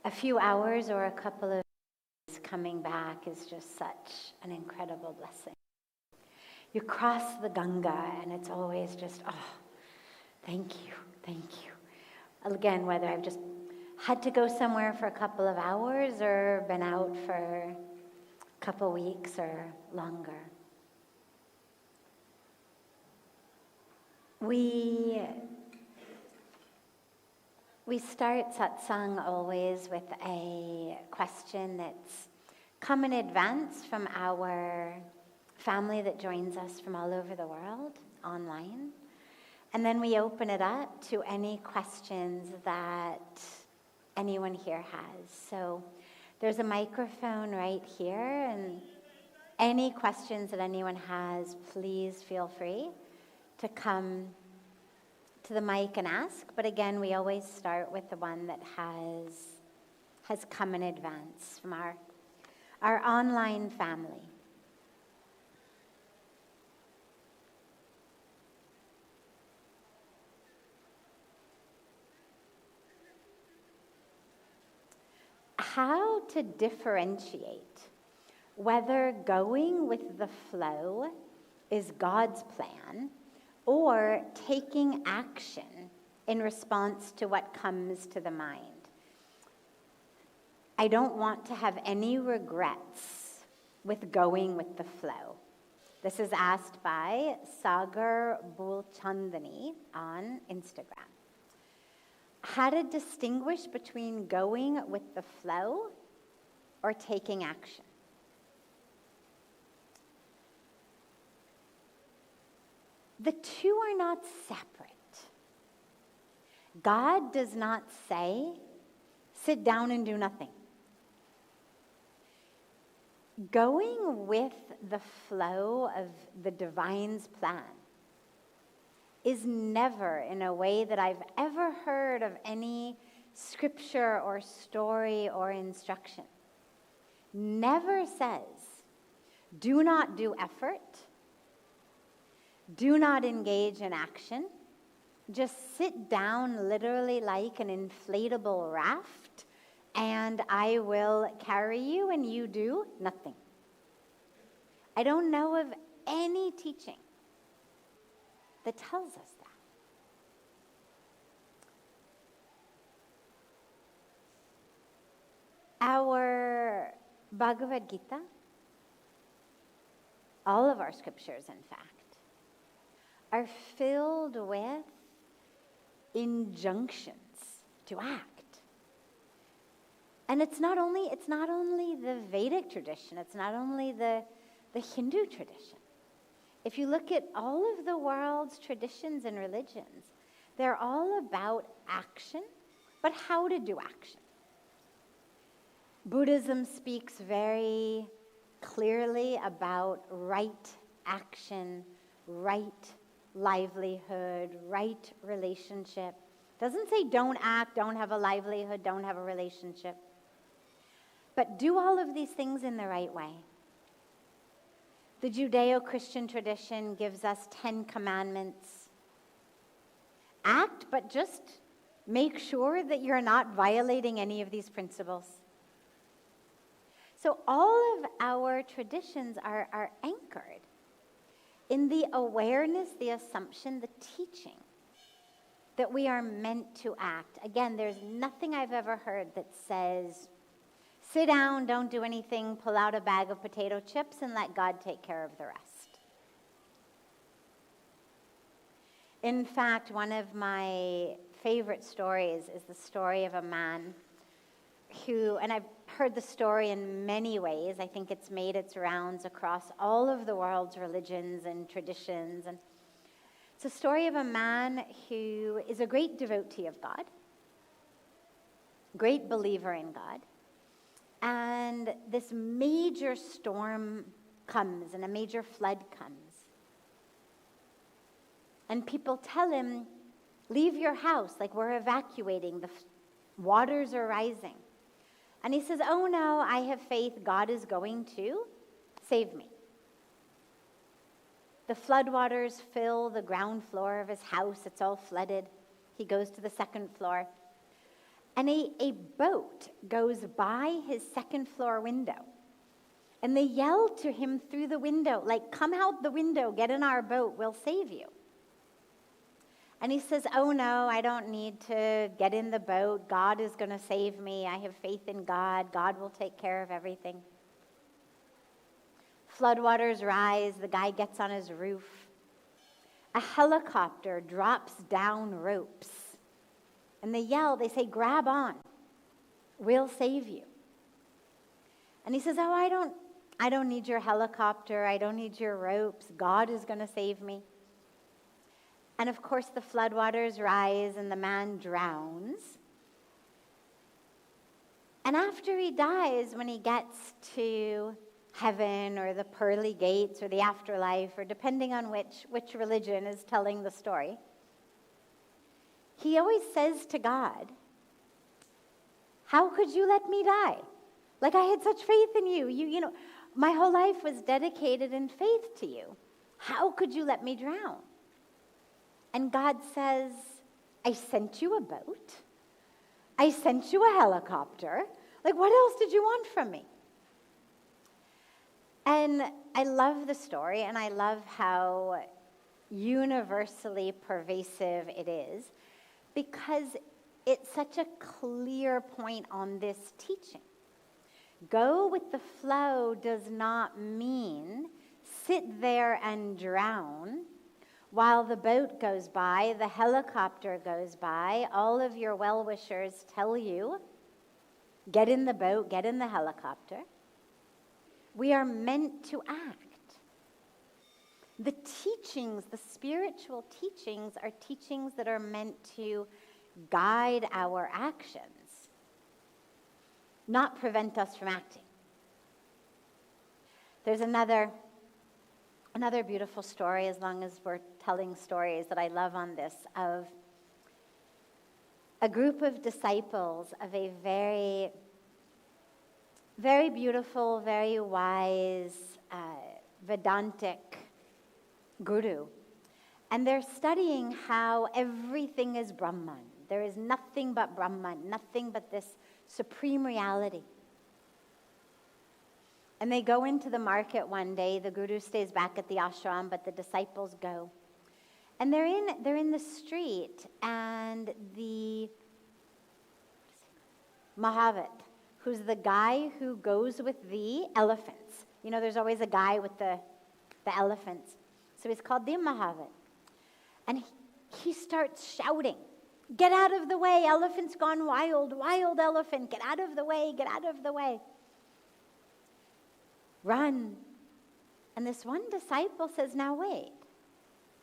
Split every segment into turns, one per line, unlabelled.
a few hours or a couple of days coming back is just such an incredible blessing. You cross the Ganga and it's always just, oh, thank you, thank you. Again, whether I've just had to go somewhere for a couple of hours or been out for a couple weeks or longer. We start satsang always with a question that's come in advance from our family that joins us from all over the world online. And then we open it up to any questions that anyone here has. So there's a microphone right here, and any questions that anyone has, please feel free to come to the mic and ask. But again, we always start with the one that has come in advance from our online family. How to differentiate whether going with the flow is God's plan or taking action in response to what comes to the mind. I don't want to have any regrets with going with the flow. This is asked by Sagar Bulchandani on Instagram. How to distinguish between going with the flow or taking action. The two are not separate. God does not say, sit down and do nothing. Going with the flow of the divine's plan is never, in a way that I've ever heard of any scripture or story or instruction, never says, do not do effort, do not engage in action, just sit down literally like an inflatable raft and I will carry you and you do nothing. I don't know of any teaching that tells us that. Our Bhagavad Gita, all of our scriptures, in fact, are filled with injunctions to act. And it's not only the Vedic tradition, it's not only the Hindu tradition. If you look at all of the world's traditions and religions, they're all about action, but how to do action. Buddhism speaks very clearly about right action, right livelihood, right relationship. Doesn't say don't act, don't have a livelihood, don't have a relationship. But do all of these things in the right way. The Judeo-Christian tradition gives us 10 commandments. Act, but just make sure that you're not violating any of these principles. So all of our traditions are anchored in the awareness, the assumption, the teaching that we are meant to act. Again, there's nothing I've ever heard that says, sit down, don't do anything, pull out a bag of potato chips and let God take care of the rest. In fact, one of my favorite stories is the story of a man who, and I've heard the story in many ways, I think it's made its rounds across all of the world's religions and traditions. And it's a story of a man who is a great devotee of God, great believer in God. And this major storm comes and a major flood comes. And people tell him, leave your house, like we're evacuating, the waters are rising. And he says, oh no, I have faith, God is going to save me. The floodwaters fill the ground floor of his house, it's all flooded. He goes to the second floor. And a boat goes by his second floor window. And they yell to him through the window, like, come out the window, get in our boat, we'll save you. And he says, oh no, I don't need to get in the boat. God is going to save me. I have faith in God. God will take care of everything. Floodwaters rise. The guy gets on his roof. A helicopter drops down ropes. And they yell, they say, grab on. We'll save you. And he says, oh, I don't need your helicopter. I don't need your ropes. God is going to save me. And of course, the floodwaters rise and the man drowns. And after he dies, when he gets to heaven or the pearly gates or the afterlife, or depending on which religion is telling the story, he always says to God, how could you let me die? Like, I had such faith in you. You know, my whole life was dedicated in faith to you. How could you let me drown? And God says, I sent you a boat. I sent you a helicopter. Like, what else did you want from me? And I love the story, and I love how universally pervasive it is, because it's such a clear point on this teaching. Go with the flow does not mean sit there and drown while the boat goes by, the helicopter goes by, all of your well-wishers tell you, get in the boat, get in the helicopter. We are meant to act. The teachings, the spiritual teachings, are teachings that are meant to guide our actions, not prevent us from acting. There's another beautiful story, as long as we're telling stories, that I love on this, of a group of disciples of a very, very beautiful, very wise Vedantic guru. And they're studying how everything is Brahman. There is nothing but Brahman, nothing but this supreme reality. And they go into the market one day. The guru stays back at the ashram, but the disciples go. And they're in the street, and the Mahavit, who's the guy who goes with the elephants. You know, there's always a guy with the elephants. So he's called the Mahavit. And he starts shouting, get out of the way, elephant's gone wild, wild elephant, get out of the way, get out of the way. Run. And this one disciple says, now wait.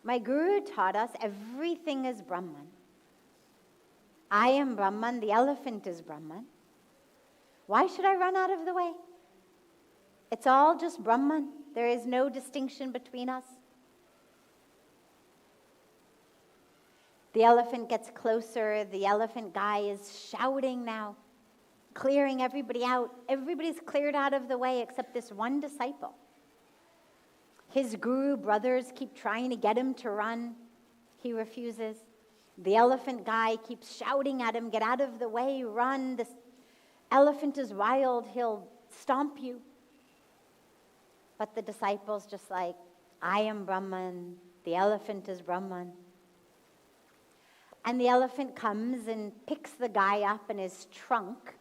My guru taught us everything is Brahman. I am Brahman, the elephant is Brahman. Why should I run out of the way? It's all just Brahman. There is no distinction between us. The elephant gets closer. The elephant guy is shouting now, clearing everybody out. Everybody's cleared out of the way except this one disciple. His guru brothers keep trying to get him to run. He refuses. The elephant guy keeps shouting at him, get out of the way, run. This elephant is wild, he'll stomp you. But the disciple's just like, I am Brahman, the elephant is Brahman. And the elephant comes and picks the guy up in his trunk,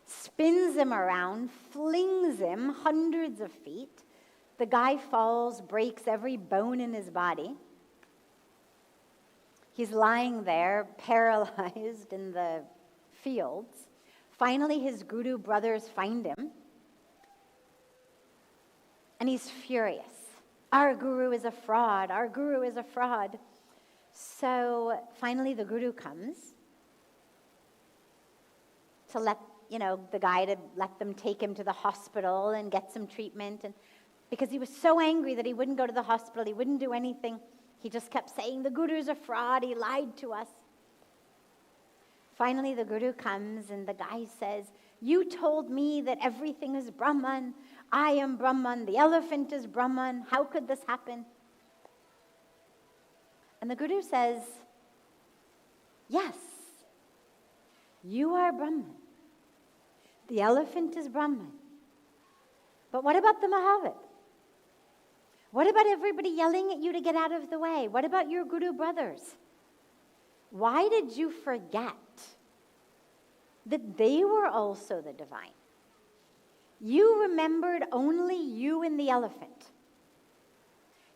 spins him around, flings him hundreds of feet. The guy falls, breaks every bone in his body. He's lying there, paralyzed in the fields. Finally, his guru brothers find him. And he's furious. Our guru is a fraud. Our guru is a fraud. So finally, the guru comes to let them take him to the hospital and get some treatment. And because he was so angry that he wouldn't go to the hospital, he wouldn't do anything. He just kept saying, the guru's a fraud, he lied to us. Finally, the guru comes and the guy says, you told me that everything is Brahman. I am Brahman, the elephant is Brahman. How could this happen? And the guru says, yes, You are Brahman. The elephant is Brahman. But what about the Mahavir? What about everybody yelling at you to get out of the way? What about your Guru brothers? Why did you forget that they were also the divine? You remembered only you and the elephant.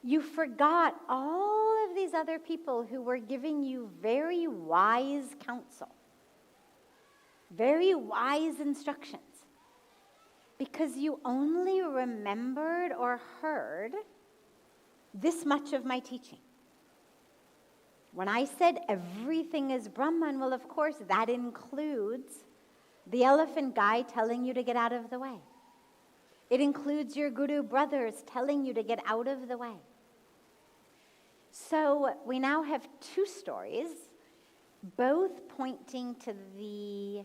You forgot all of these other people who were giving you very wise counsel, very wise instructions, because you only remembered or heard this much of my teaching. When I said everything is Brahman, well, of course, that includes the elephant guy telling you to get out of the way. It includes your Guru brothers telling you to get out of the way. So we now have two stories, both pointing to the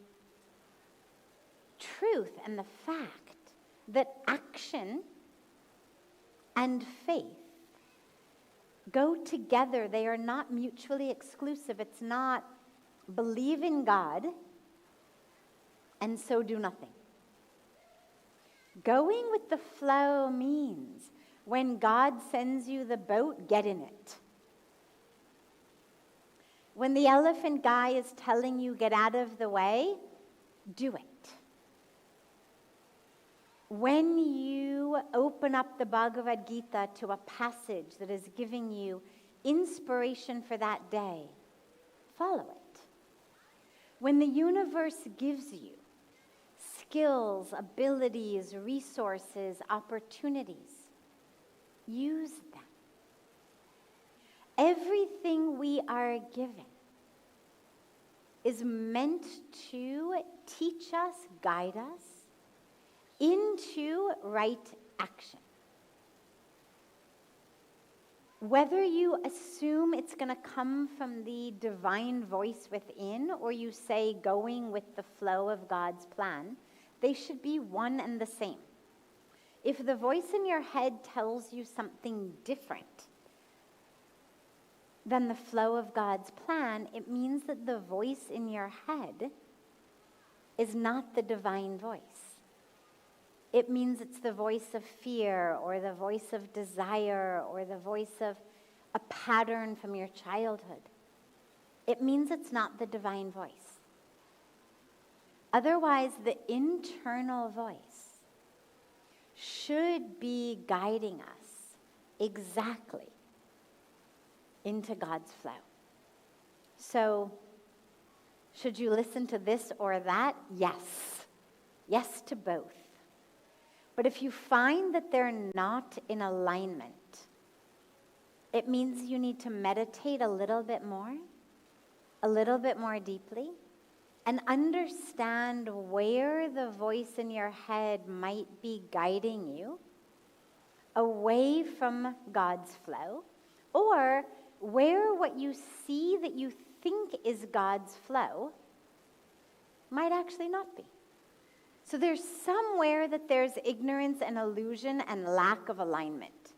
truth and the fact that action and faith go together. They are not mutually exclusive. It's not believe in God and so do nothing. Going with the flow means when God sends you the boat, get in it. When the elephant guy is telling you get out of the way, do it. When you open up the Bhagavad Gita to a passage that is giving you inspiration for that day, follow it. When the universe gives you skills, abilities, resources, opportunities, use them. Everything we are given is meant to teach us, guide us into right action. Whether you assume it's going to come from the divine voice within or you say going with the flow of God's plan, they should be one and the same. If the voice in your head tells you something different than the flow of God's plan, it means that the voice in your head is not the divine voice. It means it's the voice of fear or the voice of desire or the voice of a pattern from your childhood. It means it's not the divine voice. Otherwise, the internal voice should be guiding us exactly into God's flow. So, should you listen to this or that? Yes. Yes to both. But if you find that they're not in alignment, it means you need to meditate a little bit more deeply, and understand where the voice in your head might be guiding you away from God's flow, or where what you see that you think is God's flow might actually not be. So there's somewhere that there's ignorance and illusion and lack of alignment.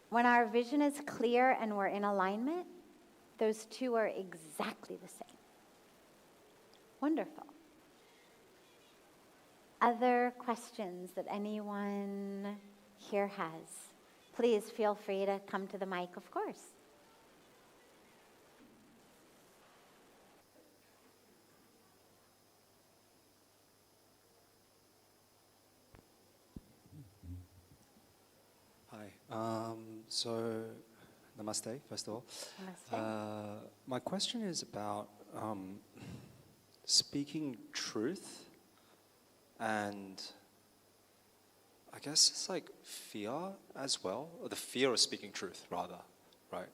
When our vision is clear and we're in alignment, those two are exactly the same. Wonderful. Other questions that anyone here has? Please feel free to come to the mic, of course.
Hi. So, namaste, first of all.
Namaste.
My question is about speaking truth, and I guess it's like fear as well, or the fear of speaking truth, rather, right?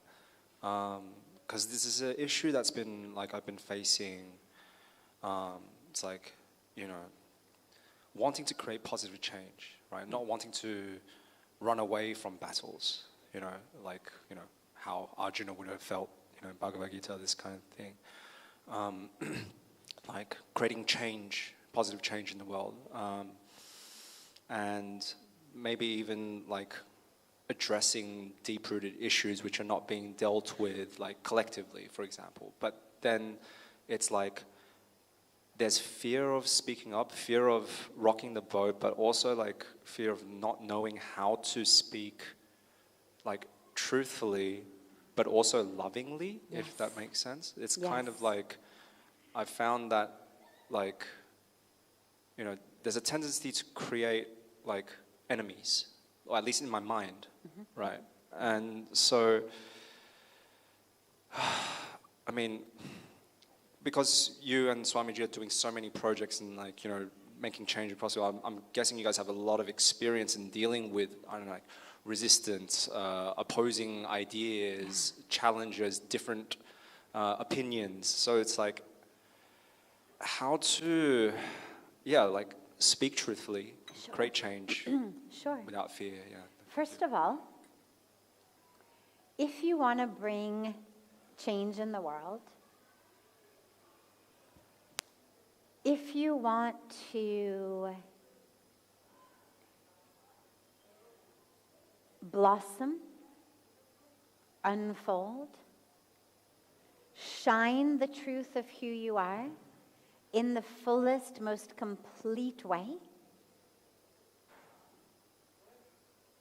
Because this is an issue that's been, like, I've been facing. It's like, wanting to create positive change, right? Not wanting to run away from battles, how Arjuna would have felt, in Bhagavad Gita, this kind of thing. Like creating change, positive change in the world. And maybe even like addressing deep-rooted issues which are not being dealt with, like collectively, for example. But then it's like there's fear of speaking up, fear of rocking the boat, but also like fear of not knowing how to speak like truthfully, but also lovingly, if that makes sense. It's kind of like, I found that like, you know, there's a tendency to create like enemies, or at least in my mind, right? And so, I mean, because you and Swamiji are doing so many projects and like, you know, making change possible, I'm guessing you guys have a lot of experience in dealing with, I don't know, like resistance, opposing ideas, challenges, different opinions. So it's like how to, like speak truthfully, create change without fear. Yeah.
First of all, if you want to bring change in the world, if you want to blossom, unfold, shine the truth of who you are in the fullest, most complete way,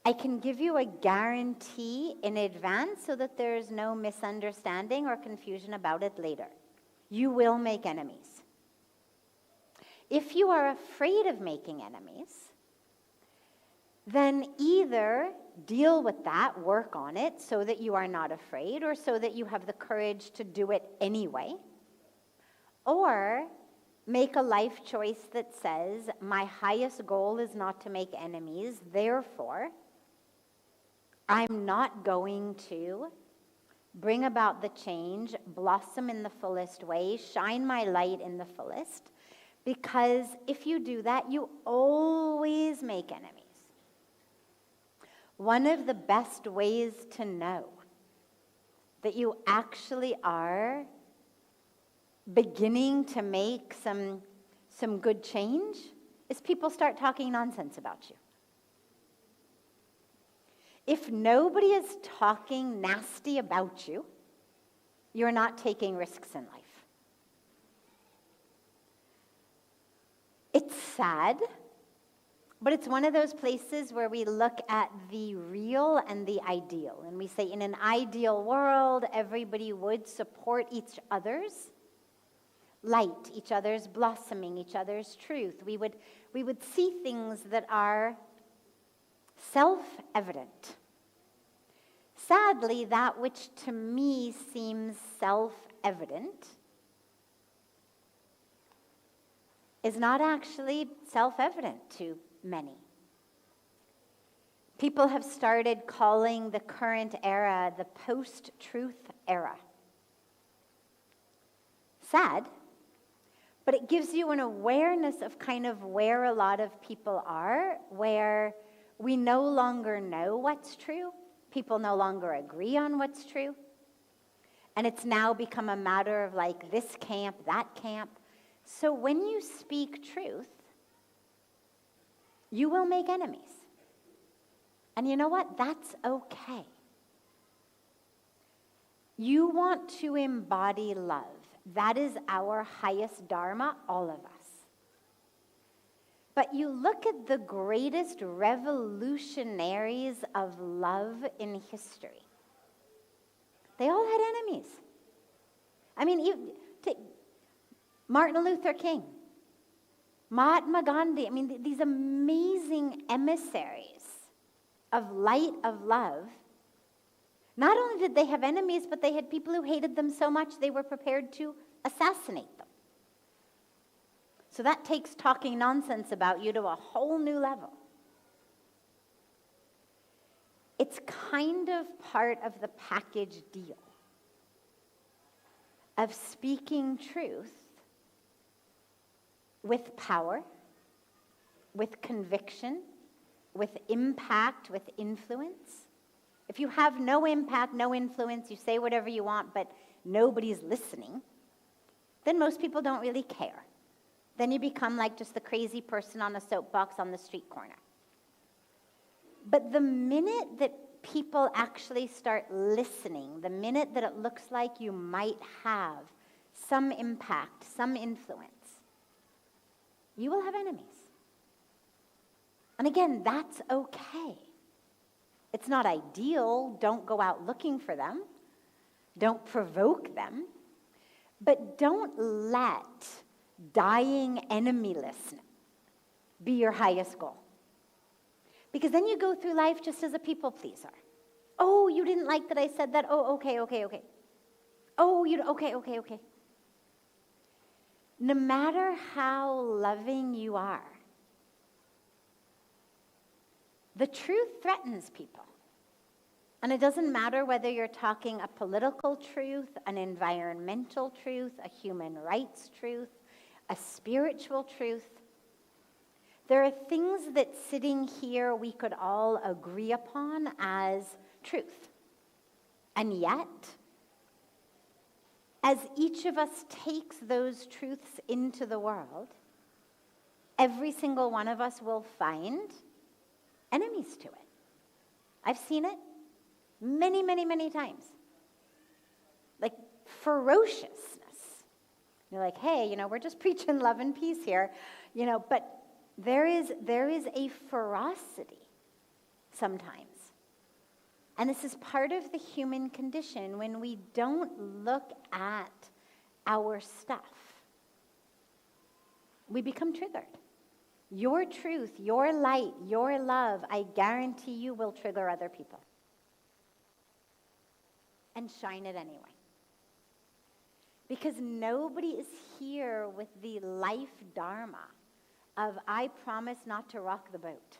I can give you a guarantee in advance so that there is no misunderstanding or confusion about it later. You will make enemies. If you are afraid of making enemies, then either deal with that, work on it so that you are not afraid, or so that you have the courage to do it anyway, or make a life choice that says, my highest goal is not to make enemies, therefore, I'm not going to bring about the change, blossom in the fullest way, shine my light in the fullest, because if you do that, you always make enemies. One of the best ways to know that you actually are beginning to make some good change is people start talking nonsense about you. If nobody is talking nasty about you, you're not taking risks in life. It's sad, but it's one of those places where we look at the real and the ideal. And we say in an ideal world, everybody would support each other's light, each other's blossoming, each other's truth. We would see things that are self-evident. Sadly, that which to me seems self-evident is not actually self-evident to many. People have started calling the current era the post-truth era. Sad, but it gives you an awareness of kind of where a lot of people are, where we no longer know what's true. People no longer agree on what's true. And it's now become a matter of like this camp, that camp. So when you speak truth, you will make enemies. And you know what? That's okay. You want to embody love. That is our highest dharma, all of us. But you look at the greatest revolutionaries of love in history. They all had enemies. I mean, you take Martin Luther King, Mahatma Gandhi. I mean, these amazing emissaries of light, of love. Not only did they have enemies, but they had people who hated them so much they were prepared to assassinate them. So that takes talking nonsense about you to a whole new level. It's kind of part of the package deal of speaking truth with power, with conviction, with impact, with influence. If you have no impact, no influence, you say whatever you want, but nobody's listening, then most people don't really care. Then you become like just the crazy person on a soapbox on the street corner. But the minute that people actually start listening, the minute that it looks like you might have some impact, some influence, you will have enemies. And again, that's okay. It's not ideal. Don't go out looking for them. Don't provoke them. But don't let dying enemylessness be your highest goal. Because then you go through life just as a people pleaser. Oh, you didn't like that I said that? Oh, okay. Oh, okay. No matter how loving you are, the truth threatens people. And it doesn't matter whether you're talking a political truth, an environmental truth, a human rights truth, a spiritual truth. There are things that sitting here we could all agree upon as truth. And yet, as each of us takes those truths into the world, every single one of us will find enemies to it. I've seen it many, many, many times. Like ferociousness. You're like, hey, we're just preaching love and peace here, but there is a ferocity sometimes. And this is part of the human condition when we don't look at our stuff. We become triggered. Your truth, your light, your love, I guarantee you will trigger other people. And shine it anyway. Because nobody is here with the life dharma of I promise not to rock the boat.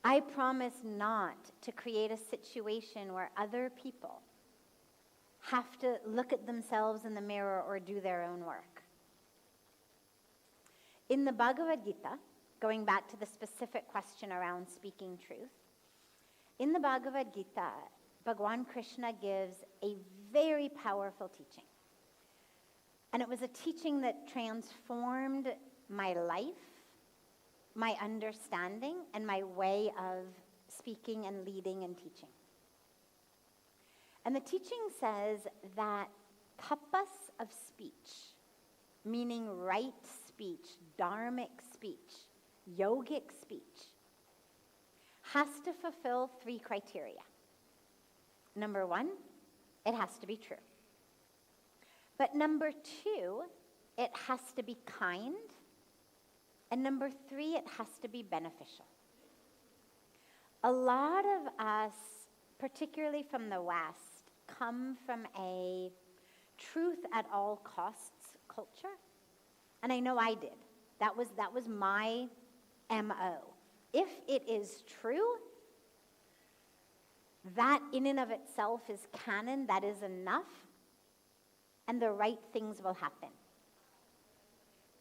I promise not to create a situation where other people have to look at themselves in the mirror or do their own work. In the Bhagavad Gita, going back to the specific question around speaking truth, in the Bhagavad Gita, Bhagwan Krishna gives a very powerful teaching. And it was a teaching that transformed my life, my understanding, and my way of speaking and leading and teaching. And the teaching says that tapas of speech, meaning right speech, dharmic speech, yogic speech, has to fulfill 3 criteria. Number 1, it has to be true. But number 2, it has to be kind. And number 3, it has to be beneficial. A lot of us, particularly from the West, come from a truth at all costs culture. And I know I did. That was my MO. If it is true, that in and of itself is canon, that is enough, and the right things will happen.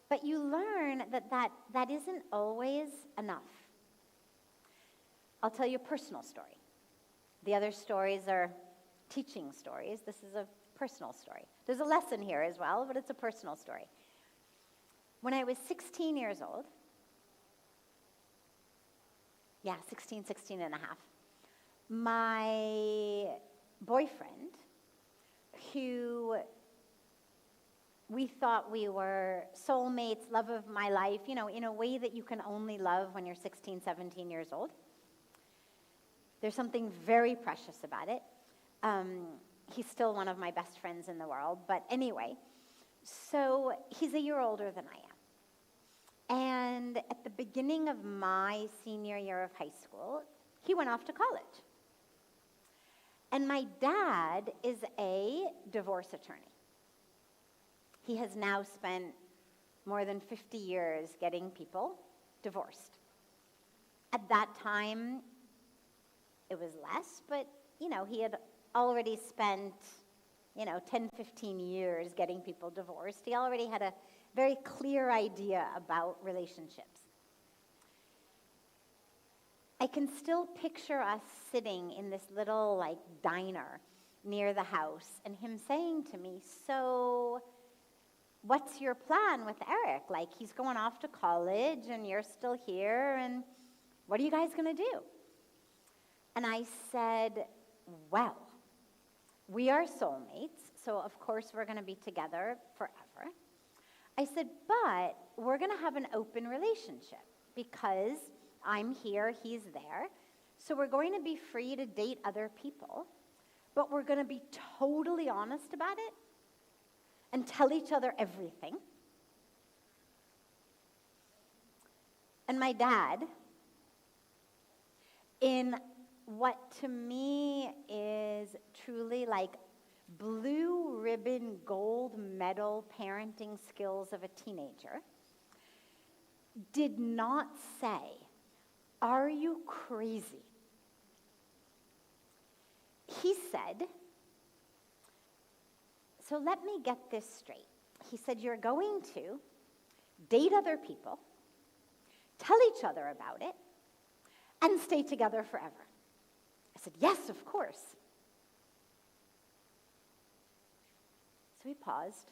But you learn that isn't always enough. I'll tell you a personal story. The other stories are teaching stories. This is a personal story. There's a lesson here as well, but it's a personal story. When I was 16 years old, 16 and a half, my boyfriend, who we thought we were soulmates, love of my life, in a way that you can only love when you're 16, 17 years old. There's something very precious about it. He's still one of my best friends in the world. But anyway, so he's a year older than I am. And at the beginning of my senior year of high school, he went off to college. And my dad is a divorce attorney. He has now spent more than 50 years getting people divorced. At that time, it was less, but, he had already spent, 10, 15 years getting people divorced. He already had a very clear idea about relationships. I can still picture us sitting in this little, diner near the house, and him saying to me, so what's your plan with Eric? He's going off to college, and you're still here, and what are you guys going to do? And I said, well, we are soulmates, so of course we're going to be together forever. I said, but we're going to have an open relationship because I'm here, he's there. So we're going to be free to date other people, but we're going to be totally honest about it and tell each other everything. And my dad, in what to me is truly like blue ribbon, gold medal parenting skills of a teenager, did not say, "Are you crazy?" He said, so let me get this straight. He said, you're going to date other people, tell each other about it, and stay together forever. I said, yes, of course. So he paused.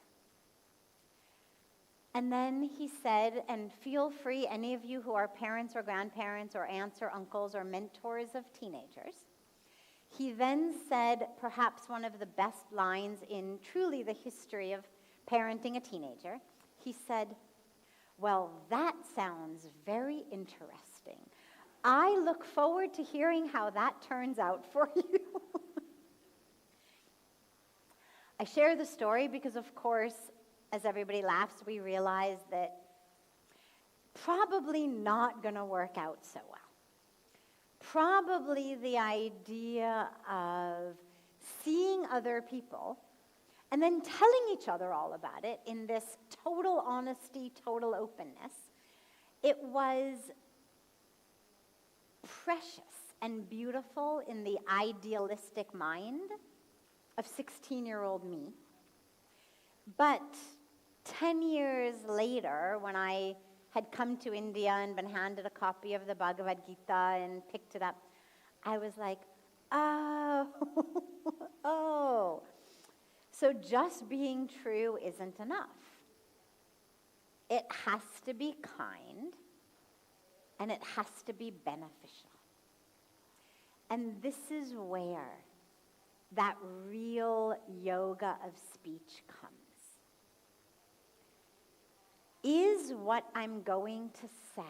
And then he said, and feel free, any of you who are parents or grandparents or aunts or uncles or mentors of teenagers, he then said perhaps one of the best lines in truly the history of parenting a teenager. He said, well, that sounds very interesting. I look forward to hearing how that turns out for you. I share the story because, of course, as everybody laughs, we realize that probably not going to work out so well. Probably the idea of seeing other people and then telling each other all about it in this total honesty, total openness, it was precious and beautiful in the idealistic mind of 16-year-old me. But 10 years later, when I had come to India and been handed a copy of the Bhagavad Gita and picked it up, I was like, oh, oh. So just being true isn't enough. It has to be kind, and it has to be beneficial. And this is where that real yoga of speech comes. Is what I'm going to say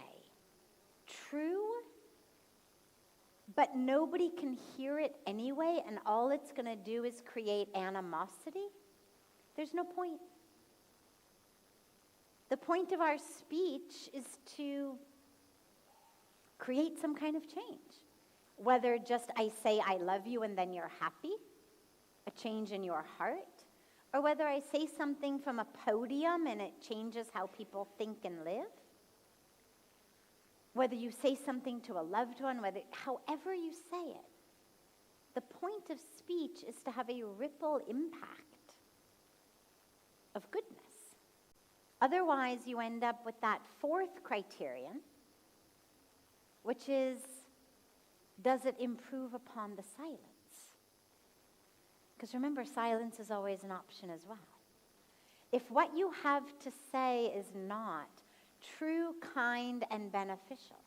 true, but nobody can hear it anyway, and all it's going to do is create animosity? There's no point. The point of our speech is to create some kind of change. Whether just I say I love you and then you're happy, a change in your heart, or whether I say something from a podium and it changes how people think and live. Whether you say something to a loved one, however you say it. The point of speech is to have a ripple impact of goodness. Otherwise, you end up with that fourth criterion, which is, does it improve upon the silence? Because remember, silence is always an option as well. If what you have to say is not true, kind, and beneficial,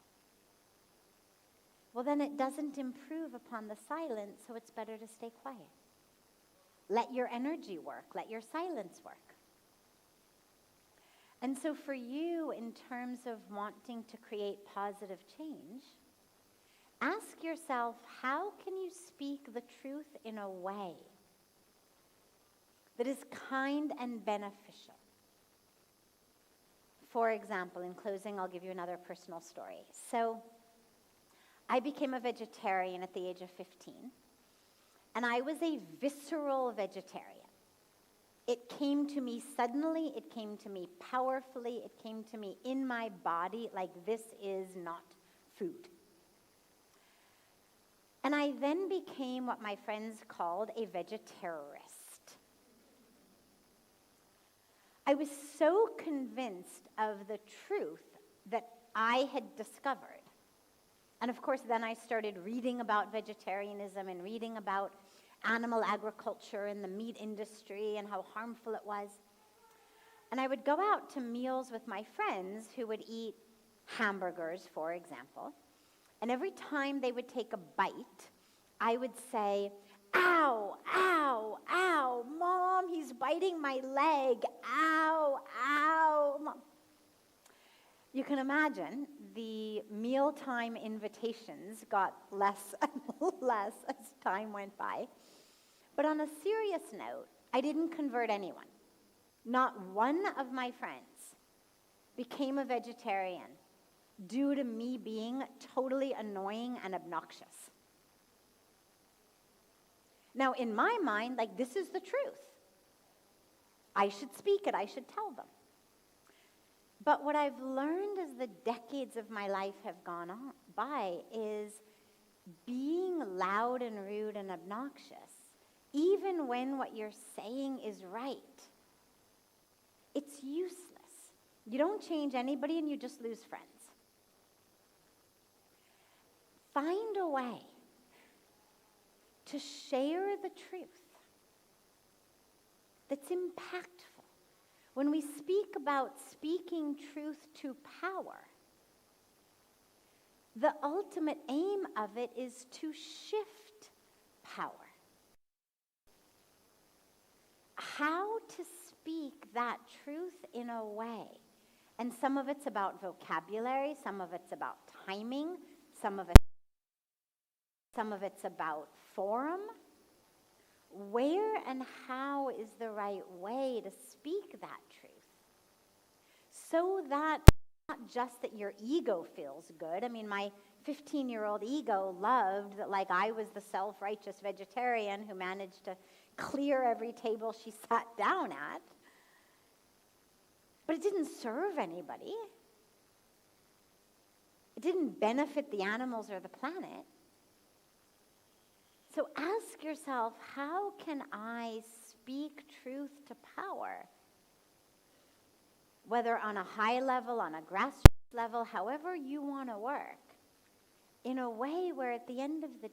well, then it doesn't improve upon the silence, so it's better to stay quiet. Let your energy work. Let your silence work. And so for you, in terms of wanting to create positive change, ask yourself, how can you speak the truth in a way that is kind and beneficial? For example, in closing, I'll give you another personal story. So I became a vegetarian at the age of 15, and I was a visceral vegetarian. It came to me suddenly, it came to me powerfully, it came to me in my body like this is not food. And I then became what my friends called a vegeterrorist. I was so convinced of the truth that I had discovered. And of course, then I started reading about vegetarianism and reading about animal agriculture and the meat industry and how harmful it was. And I would go out to meals with my friends who would eat hamburgers, for example. And every time they would take a bite, I would say, ow, ow, ow, Mom, biting my leg. Ow, ow. Mom. You can imagine the mealtime invitations got less and less as time went by. But on a serious note, I didn't convert anyone. Not one of my friends became a vegetarian due to me being totally annoying and obnoxious. Now, in my mind, like, this is the truth. I should speak it, I should tell them. But what I've learned as the decades of my life have gone on by is being loud and rude and obnoxious, even when what you're saying is right, it's useless. You don't change anybody and you just lose friends. Find a way to share the truth that's impactful. When we speak about speaking truth to power, the ultimate aim of it is to shift power. How to speak that truth in a way. And some of it's about vocabulary, some of it's about timing, some of it's about forum. Where and how is the right way to speak that truth? So that not just that your ego feels good. I mean, my 15-year-old ego loved that, like, I was the self-righteous vegetarian who managed to clear every table she sat down at. But it didn't serve anybody. It didn't benefit the animals or the planet. So ask yourself, how can I speak truth to power? Whether on a high level, on a grassroots level, however you want to work, in a way where at the end of the day,